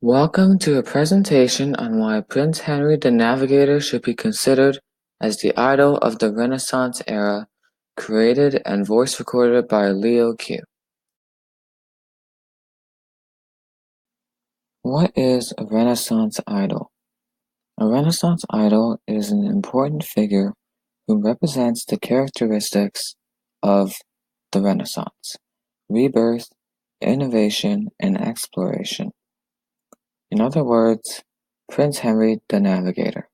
Welcome to a presentation on why Prince Henry the Navigator should be considered as the idol of the Renaissance era, created and voice recorded by Leo Q. What is a Renaissance idol? A Renaissance idol is an important figure who represents the characteristics of the Renaissance: rebirth, innovation, and exploration. In other words, Prince Henry the Navigator.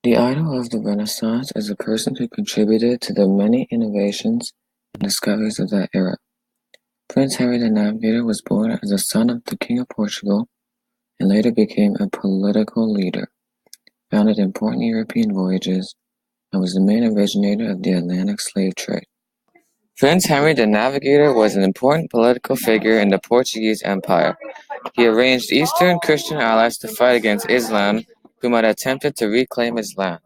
The idol of the Renaissance is a person who contributed to the many innovations and discoveries of that era. Prince Henry the Navigator was born as the son of the King of Portugal and later became a political leader, founded important European voyages, and was the main originator of the Atlantic slave trade. Prince Henry the Navigator was an important political figure in the Portuguese Empire. He arranged Eastern Christian allies to fight against Islam, whom had attempted to reclaim his land.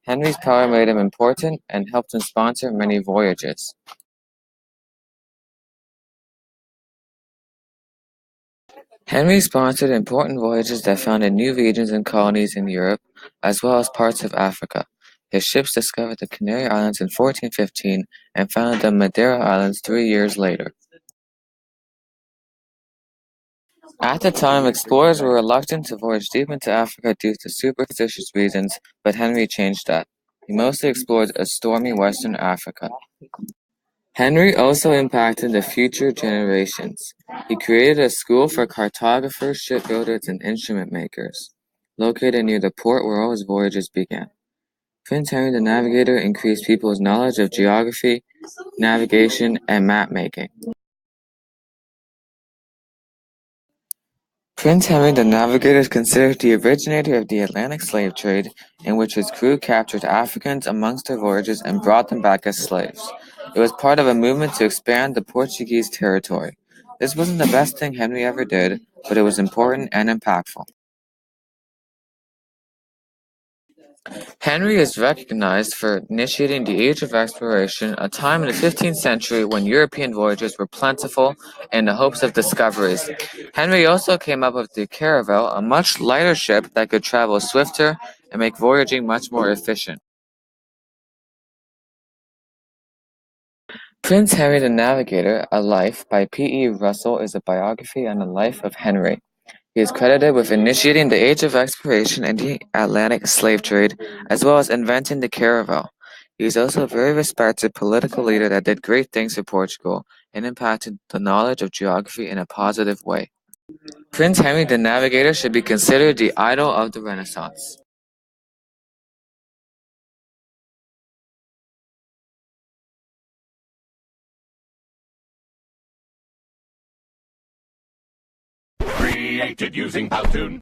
Henry's power made him important and helped him sponsor many voyages. Henry sponsored important voyages that founded new regions and colonies in Europe, as well as parts of Africa. His ships discovered the Canary Islands in 1415 and founded the Madeira Islands 3 years later. At the time, explorers were reluctant to voyage deep into Africa due to superstitious reasons, but Henry changed that. He mostly explored a stormy western Africa. Henry also impacted the future generations. He created a school for cartographers, shipbuilders, and instrument makers, located near the port where all his voyages began. Prince Henry the Navigator increased people's knowledge of geography, navigation, and map-making. Prince Henry the Navigator is considered the originator of the Atlantic slave trade, in which his crew captured Africans amongst their voyages and brought them back as slaves. It was part of a movement to expand the Portuguese territory. This wasn't the best thing Henry ever did, but it was important and impactful. Henry is recognized for initiating the Age of Exploration, a time in the 15th century when European voyages were plentiful in the hopes of discoveries. Henry also came up with the caravel, a much lighter ship that could travel swifter and make voyaging much more efficient. Prince Henry the Navigator, A Life by P.E. Russell is a biography on the life of Henry. He is credited with initiating the Age of Exploration and the Atlantic slave trade, as well as inventing the caravel. He is also a very respected political leader that did great things for Portugal and impacted the knowledge of geography in a positive way. Prince Henry the Navigator should be considered the idol of the Renaissance. Created using Powtoon.